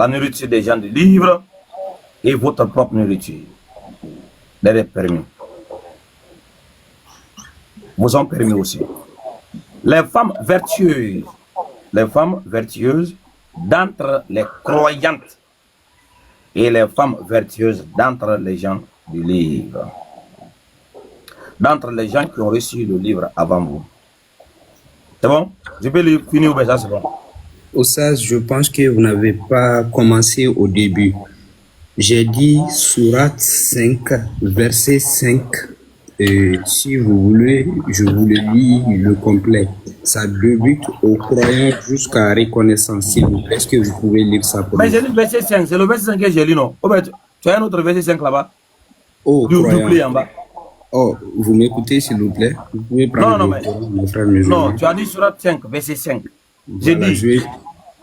la nourriture des gens du livre et votre propre nourriture. Les permis. Vous sont permis aussi. Les femmes vertueuses d'entre les croyantes et les femmes vertueuses d'entre les gens du livre. D'entre les gens qui ont reçu le livre avant vous. C'est bon? Je peux le finir ou ça, c'est bon? Oustaz, je pense que vous n'avez pas commencé au début. J'ai dit Sourate 5, verset 5. Si vous voulez, je vous le lis le complet. Ça débute aux croyants jusqu'à reconnaissance. S'il vous plaît, est-ce que vous pouvez lire ça pour moi? moi? Mais j'ai lu verset 5, c'est le verset 5 que j'ai lu, non? Oh, ben, tu as un autre verset 5 là-bas? Oh, Doublé en bas. Oh, vous m'écoutez, s'il vous plaît? Vous pouvez prendre Non, mon frère musulman. Non, tu as dit Sourate 5, verset 5. J'ai dit,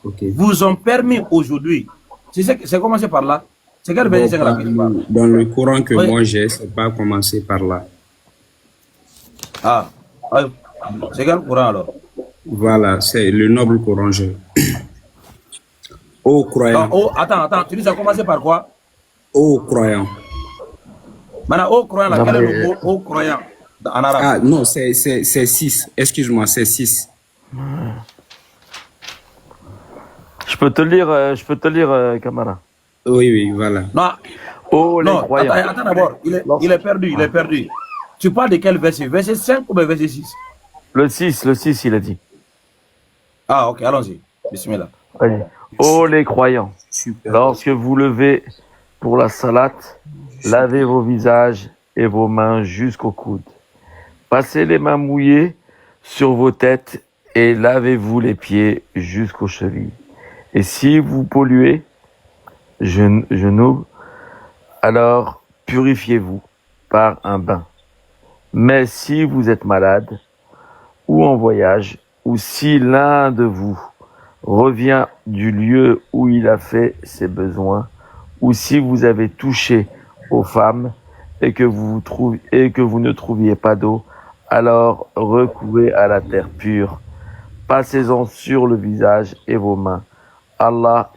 okay. Vous ont permis aujourd'hui. C'est commencé par là. C'est quel verset 5 là? Dans le Coran que moi j'ai, c'est pas commencé par là. Ah, c'est quel Coran alors? Voilà, c'est le noble Coran. Ô croyant. Attends, tu dis ça a commencé par quoi? Ô croyant. Maintenant, ô croyant, là, quel est le mot ô croyant en arabe? Ah non, c'est 6. Excuse-moi, c'est 6. Je peux te lire, Camara. Oui, voilà. Non, oh, les croyants. Attends d'abord, il est perdu. Tu parles de quel verset? Verset 5 ou verset 6? Le 6, il a dit. Ah, ok, allons-y. Bismillah. Allez. Oh, les croyants. Super. Lorsque vous levez pour la salate, lavez vos visages et vos mains jusqu'au coude. Passez les mains mouillées sur vos têtes et lavez-vous les pieds jusqu'aux chevilles. Et si vous polluez, genoux, alors purifiez-vous par un bain. Mais si vous êtes malade ou en voyage, ou si l'un de vous revient du lieu où il a fait ses besoins, ou si vous avez touché aux femmes et que vous ne trouviez pas d'eau, alors recourez à la terre pure. Passez-en sur le visage et vos mains. Allah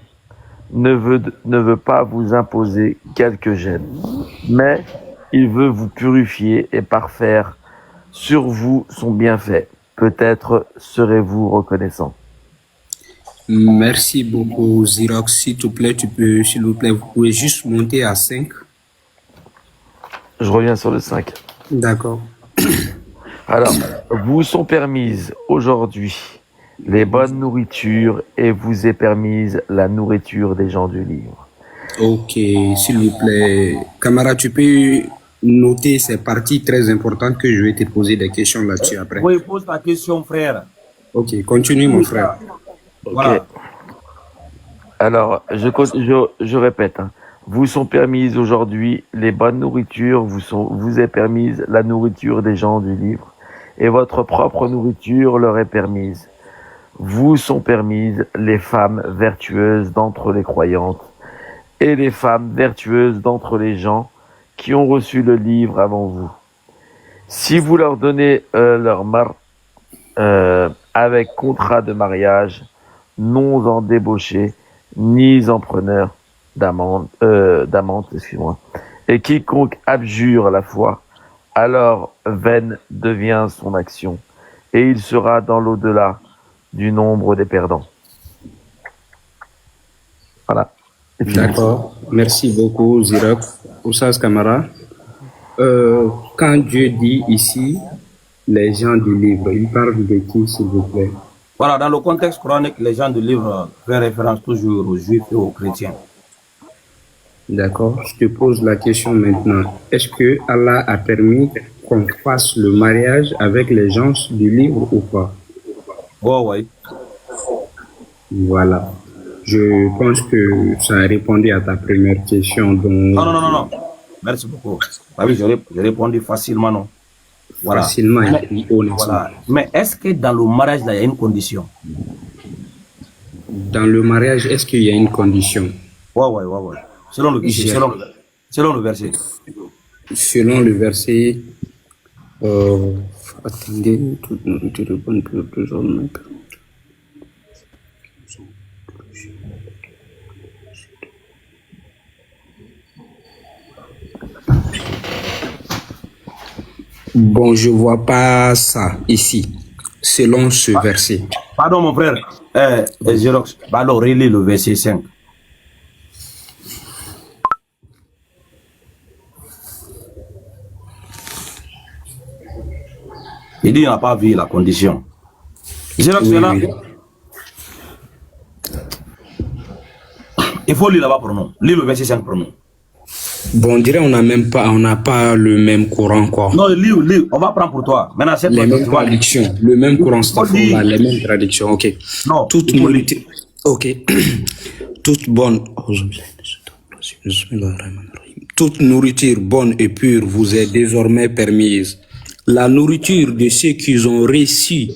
ne veut pas vous imposer quelque gêne, mais il veut vous purifier et parfaire sur vous son bienfait. Peut-être serez-vous reconnaissant. Merci beaucoup, Zirox. S'il vous plaît, vous pouvez juste monter à 5. Je reviens sur le 5. D'accord. Alors, vous sont permises aujourd'hui les bonnes nourritures et vous est permise la nourriture des gens du livre. Ok, s'il vous plaît. Camara, tu peux noter ces parties très importantes que je vais te poser des questions là-dessus après. Oui, pose ta question, frère. Ok, continue, mon frère. Okay. Voilà. Alors, je répète. Vous sont permises aujourd'hui les bonnes nourritures, vous est permise la nourriture des gens du livre, et votre propre nourriture leur est permise. Vous sont permises les femmes vertueuses d'entre les croyantes, et les femmes vertueuses d'entre les gens qui ont reçu le livre avant vous. Si vous leur donnez leur mar avec contrat de mariage, non en débauché, ni en preneur d'amende, excuse-moi. Et quiconque abjure la foi, alors vaine devient son action, et il sera dans l'au-delà du nombre des perdants. Voilà. D'accord. Merci beaucoup, Zirak. Oussas Kamara. Quand Dieu dit ici, les gens du livre, il parle de qui, s'il vous plaît? Voilà, dans le contexte coranique, les gens du livre font référence toujours aux juifs et aux chrétiens. D'accord. Je te pose la question maintenant. Est-ce que Allah a permis qu'on fasse le mariage avec les gens du livre ou pas? Oh, oui. Voilà. Je pense que ça a répondu à ta première question. Donc... Non. Merci beaucoup. Ah oui, j'ai répondu facilement, non. Voilà. Facilement, voilà. Mais est-ce que dans le mariage, là, il y a une condition? Dans le mariage, est-ce qu'il y a une condition? Ouais. Selon le verset. Selon le verset, attendez, toute nourriture de bonne pour plus hommes. Bon, je vois pas ça ici, selon ce verset. Pardon, mon frère. Xerox. Alors, relis le verset 5. Il dit, il n'a pas vu la condition. Xerox, Oui, c'est là. oui. Il faut lire là-bas pour nous. Lis le verset 5 pour nous. Bon, on dirait on n'a pas le même courant, quoi. Non, lis. On va prendre pour toi. Maintenant, cette Les fois, mêmes tu vois. traductions, le même courant, Il faut Stéphane, lire. les mêmes traductions, ok. Non, Toute il faut lire. nourriture, ok. Toute bonne, toute nourriture bonne et pure vous est désormais permise. La nourriture de ceux qui ont reçu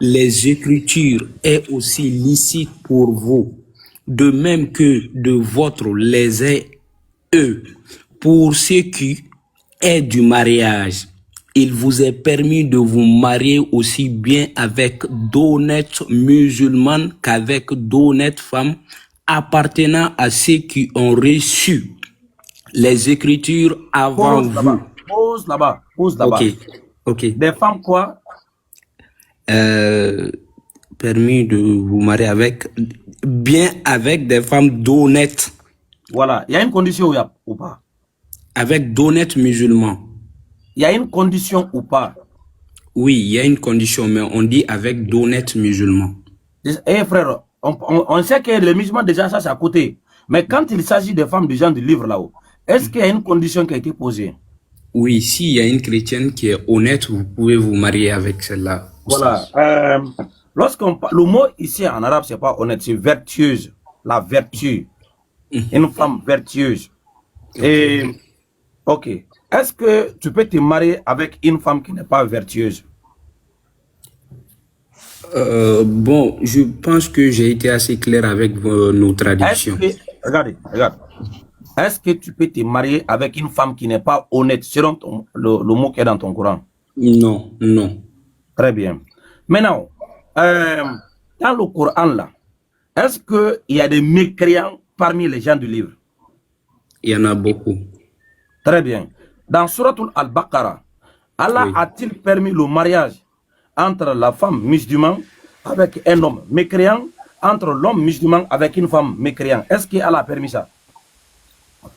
les Écritures est aussi licite pour vous, de même que de votre les est eux. Pour ce qui est du mariage, il vous est permis de vous marier aussi bien avec d'honnêtes musulmanes qu'avec d'honnêtes femmes appartenant à ceux qui ont reçu les Écritures avant Pose là-bas. vous. Pose là-bas. Pose là-bas. Ok, ok. Des femmes quoi? Permis de vous marier avec des femmes d'honnêtes, Voilà. Il y a une condition ou pas? avec d'honnêtes musulmans. Il y a une condition ou pas? Oui, il y a une condition, mais on dit avec d'honnêtes musulmans. Eh frère, on sait que les musulmans déjà ça c'est à côté. Mais quand il s'agit des femmes du genre du livre là-haut, est-ce qu'il y a une condition qui a été posée? Oui, s'il y a une chrétienne qui est honnête, vous pouvez vous marier avec celle-là. Voilà. Lorsqu'on parle, le mot ici en arabe c'est pas honnête, c'est vertueuse. La vertu. Une femme vertueuse. Et ok. Est-ce que tu peux te marier avec une femme qui n'est pas vertueuse? Bon, je pense que j'ai été assez clair avec nos traductions. Regardez. Est-ce que tu peux te marier avec une femme qui n'est pas honnête, selon le mot qui est dans ton Coran? Non, non. Très bien. Maintenant, dans le Coran là, est-ce qu'il y a des mécréants parmi les gens du livre? Il y en a beaucoup. Très bien. Dans Suratul Al-Baqarah, Allah Oui. a-t-il permis le mariage entre la femme musulmane avec un homme mécréant, entre l'homme musulman avec une femme mécréante? Est-ce qu'Allah a permis ça?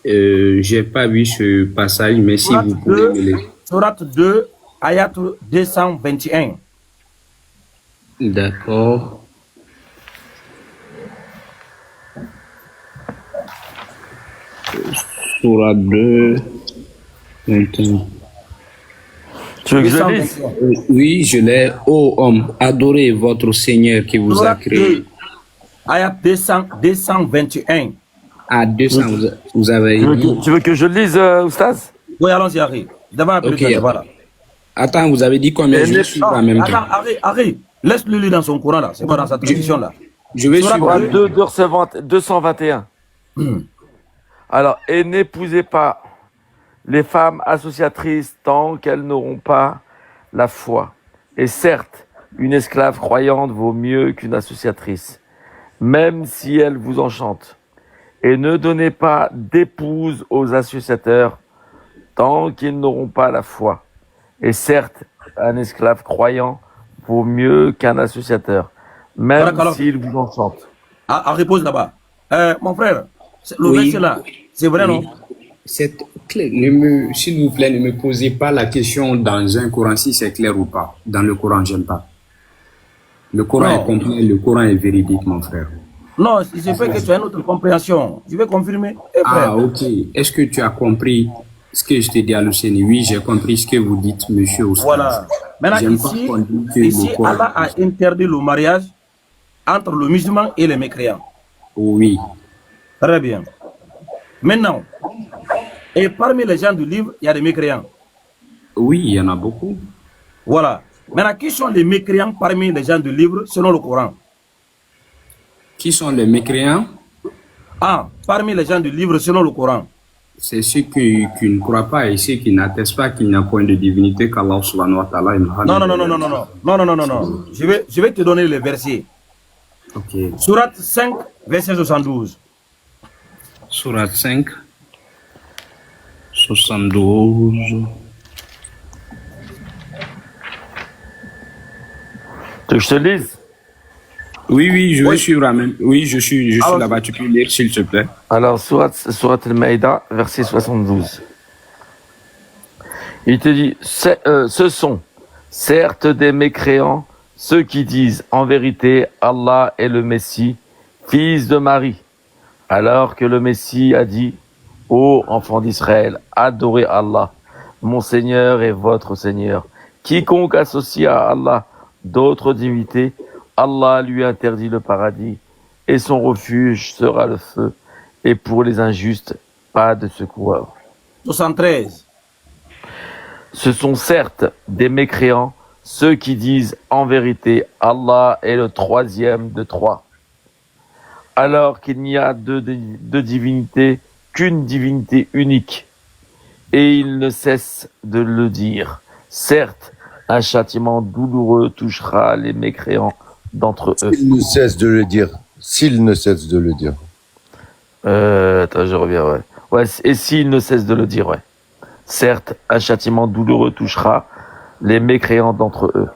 J'ai pas vu ce passage, mais si vous pouvez me le... Surat 2, ayat 221. D'accord. Surat 2, 21. Tu veux que je lise? Oui, je l'ai. Ô homme, adorez votre Seigneur qui vous a Surat créé. 2, ayat 221. À 200, vous avez dit. Tu veux que je lise, Oustaz? Oui, allons-y, Harry. D'abord, Ok. voilà. Attends, vous avez dit combien? Je vais suivre en même temps. Attends, Harry, laisse-le lire dans son Coran là. C'est pas dans sa tradition là. Je vais Surat suivre. 221. Alors, et n'épousez pas les femmes associatrices tant qu'elles n'auront pas la foi. Et certes, une esclave croyante vaut mieux qu'une associatrice, même si elle vous enchante. Et ne donnez pas d'épouse aux associateurs tant qu'ils n'auront pas la foi. Et certes, un esclave croyant vaut mieux qu'un associateur, même Alors. s'il vous enchante. Harry, pose là-bas. Mon frère, le Oui. verset là, c'est vrai, non? S'il vous plaît, ne me posez pas la question dans un Coran si c'est clair ou pas. Dans le Coran, j'aime pas. Le Coran Non. est complet, le Coran est véridique, mon frère. Non, il se fait que tu as une autre compréhension. Tu veux confirmer? Frère. Ah, ok. Est-ce que tu as compris ce que je t'ai dit à l'Océanie? Oui, j'ai compris ce que vous dites, monsieur Oustaz. Voilà. Maintenant, J'aime pas qu'on dise que ici le Coran- Allah a interdit le mariage entre le musulman et les mécréants. Oui. Très bien. Maintenant, et parmi les gens du livre, il y a des mécréants. Oui, il y en a beaucoup. Voilà. Maintenant, qui sont les mécréants parmi les gens du livre selon le Coran? Qui sont les mécréants? Parmi les gens du livre selon le Coran. C'est ceux qui ne croient pas et ceux qui n'attestent pas qu'il n'y a point de divinité qu'Allah subhanahu wa ta'ala. Non. Je vais te donner les versets. Ok. Surat 5, verset 72. Surat 5, 72. Tu veux que je te le lise? Oui, oui, je Oui. vais suivre. Amen. Oui, je suis Alors, là-bas. Tu peux lire, s'il te plaît. Alors, Surat Al-Maïda, verset 72. Il te dit, ce sont certes des mécréants, ceux qui disent en vérité Allah est le Messie, fils de Marie, alors que le Messie a dit, ô enfants d'Israël, adorez Allah, mon Seigneur et votre Seigneur. Quiconque associe à Allah d'autres divinités, Allah lui interdit le paradis et son refuge sera le feu. Et pour les injustes, pas de secours. 73. Ce sont certes des mécréants, ceux qui disent en vérité Allah est le troisième de trois, alors qu'il n'y a de divinité qu'une divinité unique, et ils ne cessent de le dire. Certes, un châtiment douloureux touchera les mécréants d'entre eux. S'il ne cesse de le dire. S'il ne cesse de le dire. Attends, je reviens, ouais. Ouais, et s'ils ne cessent de le dire, ouais. Certes, un châtiment douloureux touchera les mécréants d'entre eux.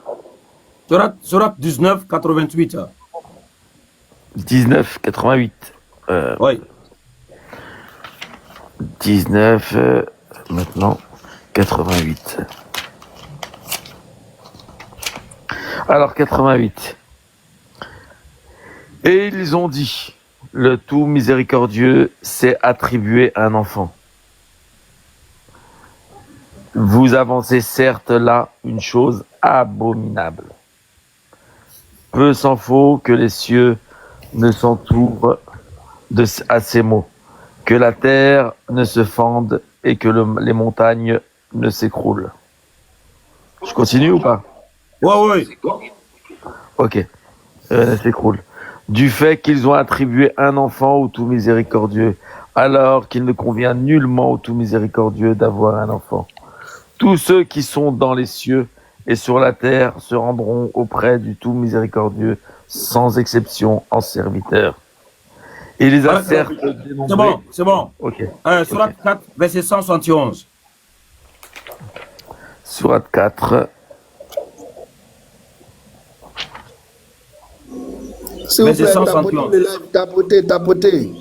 Surat 19, 88. 19, 88. Oui. 19, maintenant, 88. Alors, 88. Et ils ont dit, le tout miséricordieux s'est attribué un enfant. Vous avancez certes là une chose abominable. Peu s'en faut que les cieux ne s'entourent à ces mots, que la terre ne se fende et que les montagnes ne s'écroulent. Je continue ou pas? Oui. Ok, s'écroule. Du fait qu'ils ont attribué un enfant au tout miséricordieux, alors qu'il ne convient nullement au tout miséricordieux d'avoir un enfant. Tous ceux qui sont dans les cieux et sur la terre se rendront auprès du tout miséricordieux, sans exception, en serviteurs. Il les a certes dénombrés. C'est bon. Ok. Surat 4, verset 171. Surat 4. S'il vous Verset plaît, 171. tapotez.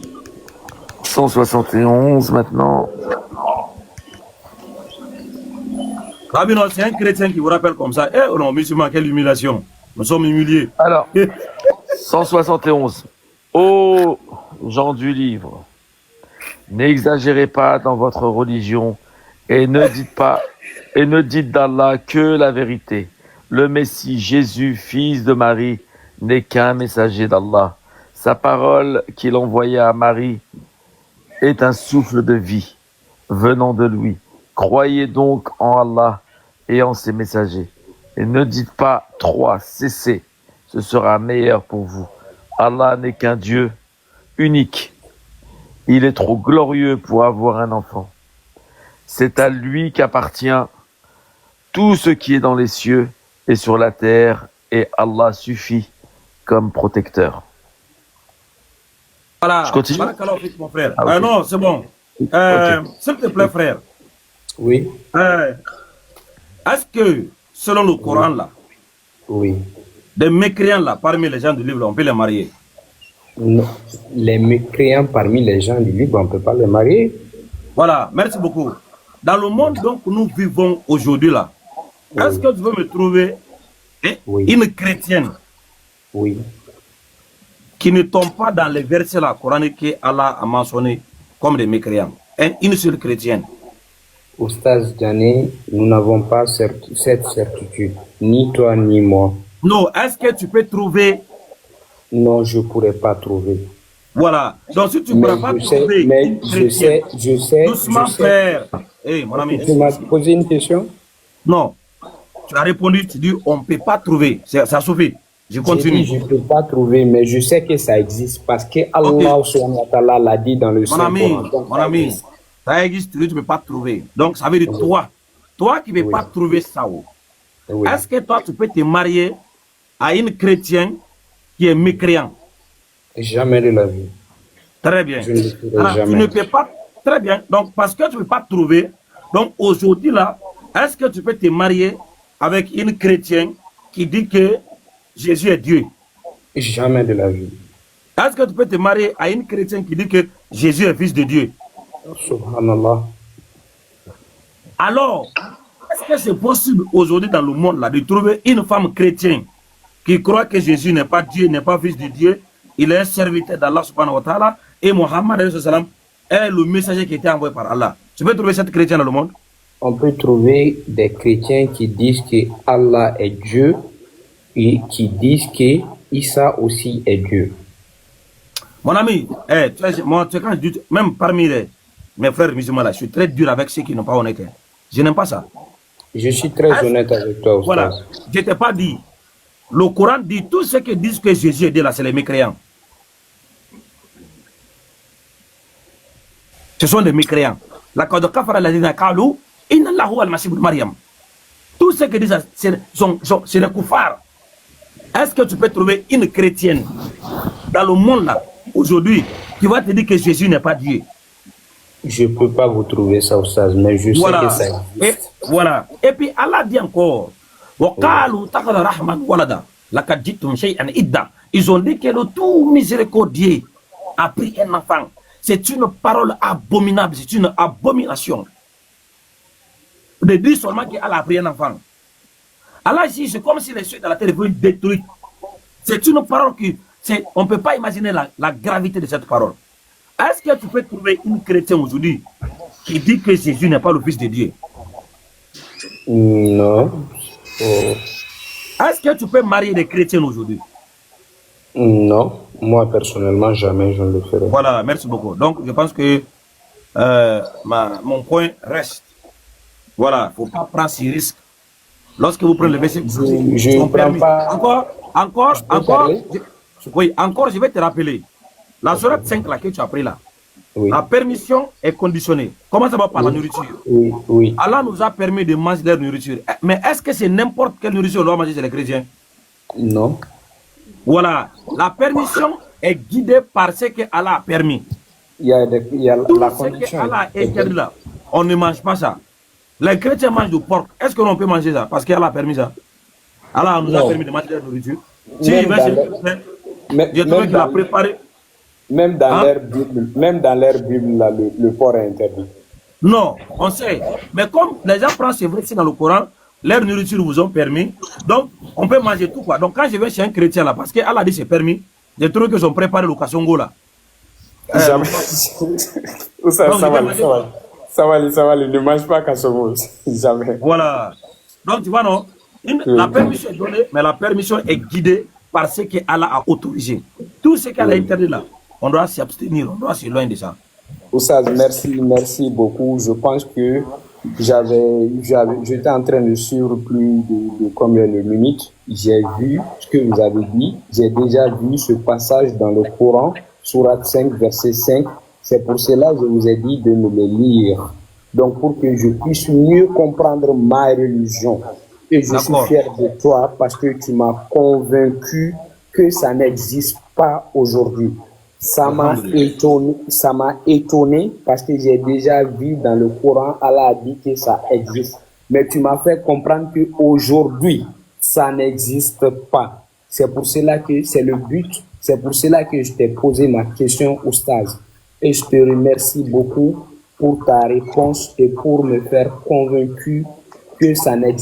171 maintenant. Rabbi, non, c'est un chrétien qui vous rappelle comme ça. Eh non, musulman, quelle humiliation. Nous sommes humiliés. Alors, 171. Ô gens du livre, n'exagérez pas dans votre religion et ne dites d'Allah que la vérité. Le Messie Jésus, fils de Marie, n'est qu'un messager d'Allah. Sa parole qu'il envoyait à Marie est un souffle de vie venant de lui. Croyez donc en Allah et en ses messagers. Et ne dites pas trois, cessez, ce sera meilleur pour vous. Allah n'est qu'un Dieu unique. Il est trop glorieux pour avoir un enfant. C'est à lui qu'appartient tout ce qui est dans les cieux et sur la terre, et Allah suffit comme protecteur. Voilà. Je continue? Mon frère. Ah, okay. Non, c'est bon. S'il te plaît, frère. Oui. Est-ce que, selon le Coran, là, Oui. des mécréants, là, parmi les gens du livre, on peut les marier? Non. Les mécréants parmi les gens du livre, on ne peut pas les marier. Voilà, merci beaucoup. Dans le monde donc nous vivons aujourd'hui, là, est-ce que tu veux me trouver une chrétienne qui ne tombe pas dans les versets là, coraniques que Allah a mentionné comme des mécréants? Une seule chrétienne. Oustaz Djane, nous n'avons pas cette certitude, ni toi ni moi. Non, est-ce que tu peux trouver? Non, je ne pourrais pas trouver. Voilà, donc si tu ne pourras pas trouver une chrétienne, je sais. Doucement, frère. Hey, mon ami. Tu m'as posé une question? Non, tu as répondu, tu dis on ne peut pas trouver, ça suffit. Je continue. Je ne peux pas trouver, mais je sais que ça existe parce que Allah subhanahu wa ta'ala l'a dit dans le Saint-Coran. Mon ami, ça existe, tu ne peux pas trouver. Donc ça veut dire toi qui ne peux pas trouver ça. Est-ce que toi tu peux te marier à une chrétienne qui est mécréant? Jamais de la vie. Très bien. Alors, tu ne peux pas. Très bien. Donc parce que tu ne peux pas trouver, donc aujourd'hui là, est-ce que tu peux te marier avec une chrétienne qui dit que Jésus est Dieu? Jamais de la vie. Est-ce que tu peux te marier à une chrétienne qui dit que Jésus est fils de Dieu? Subhanallah. Alors, est-ce que c'est possible aujourd'hui dans le monde là de trouver une femme chrétienne qui croit que Jésus n'est pas Dieu, n'est pas fils de Dieu, il est un serviteur d'Allah subhanahu wa ta'ala et Mohammed est le messager qui a été envoyé par Allah? Tu peux trouver cette chrétienne dans le monde? On peut trouver des chrétiens qui disent que Allah est Dieu et qui disent que Isa aussi est Dieu. Mon ami, moi, quand je dis, même parmi mes frères musulmans là, je suis très dur avec ceux qui n'ont pas honnête. Je n'aime pas ça. Je suis très honnête avec toi, Oustaz. Voilà, je ne t'ai pas dit. Le Coran dit tout ce qui disent que Jésus est Dieu là, c'est les mécréants. Ce sont des mécréants. Tout ce que disent, c'est les koufars. Est-ce que tu peux trouver une chrétienne dans le monde là, aujourd'hui, qui va te dire que Jésus n'est pas Dieu? Je ne peux pas vous trouver ça, Oustaz, mais je sais que ça existe. Voilà. Et puis Allah dit encore, ils ont dit que le tout miséricordieux a pris un enfant. C'est une parole abominable, c'est une abomination. De dire seulement qu'Allah a pris un enfant. Allah dit, c'est comme si les cieux de la terre étaient détruits. C'est une parole on ne peut pas imaginer la gravité de cette parole. Est-ce que tu peux trouver une chrétienne aujourd'hui qui dit que Jésus n'est pas le Fils de Dieu? Non. Est-ce que tu peux marier des chrétiens aujourd'hui? Non. Moi, personnellement, jamais je ne le ferai. Voilà, merci beaucoup. Donc, je pense que mon point reste. Voilà, il ne faut pas prendre ce risque. Lorsque vous prenez le verset, je ne prends pas. Encore, je vais te rappeler. La sourate 5 là, que tu as pris là, Oui. la permission est conditionnée. Comment ça va par la nourriture? Oui, oui. Allah nous a permis de manger leur nourriture. Mais est-ce que c'est n'importe quelle nourriture qu'on doit manger chez les chrétiens? Non. Voilà. La permission est guidée par ce que Allah a permis. Il y a Tout la ce condition. que Allah a interdit là, on ne mange pas ça. Les chrétiens mangent du porc. Est-ce que l'on peut manger ça? Parce qu'Allah a permis ça. Allah nous a Non. permis de manger leur nourriture. Si Même il va dans chez le- le chrétien, Mais- j'ai trouvé même qu'il a dans- préparé. Même dans Hein? leur Bible, là, le porc est interdit. Non, on sait. Mais comme les gens prennent, c'est vrai que c'est dans le Coran, leur nourriture vous ont permis. Donc, on peut manger tout quoi. Donc, quand je vais chez un chrétien là, parce qu'Allah dit c'est permis, j'ai trouvé qu'ils ont préparé le Kassongo là. Jamais. Ça va, ne mange pas Kassomo. Jamais. Voilà. Donc, tu vois, non, la permission est donnée, mais la permission est guidée par ce que Allah a autorisé. Tout ce qu'Allah a interdit là, on doit s'abstenir, on doit s'éloigner de ça. Oustaz, merci beaucoup. Je pense que j'étais en train de suivre plus de combien de minutes. J'ai vu ce que vous avez dit. J'ai déjà vu ce passage dans le Coran, Sourate 5, verset 5. C'est pour cela que je vous ai dit de me le lire. Donc, pour que je puisse mieux comprendre ma religion. Et je suis fier de toi parce que tu m'as convaincu que ça n'existe pas aujourd'hui. Ça m'a étonné parce que j'ai déjà vu dans le Coran, Allah a dit que ça existe. Mais tu m'as fait comprendre qu'aujourd'hui, ça n'existe pas. C'est pour cela que c'est le but. C'est pour cela que je t'ai posé ma question, Oustaz. Et je te remercie beaucoup pour ta réponse et pour me faire convaincu que ça n'existe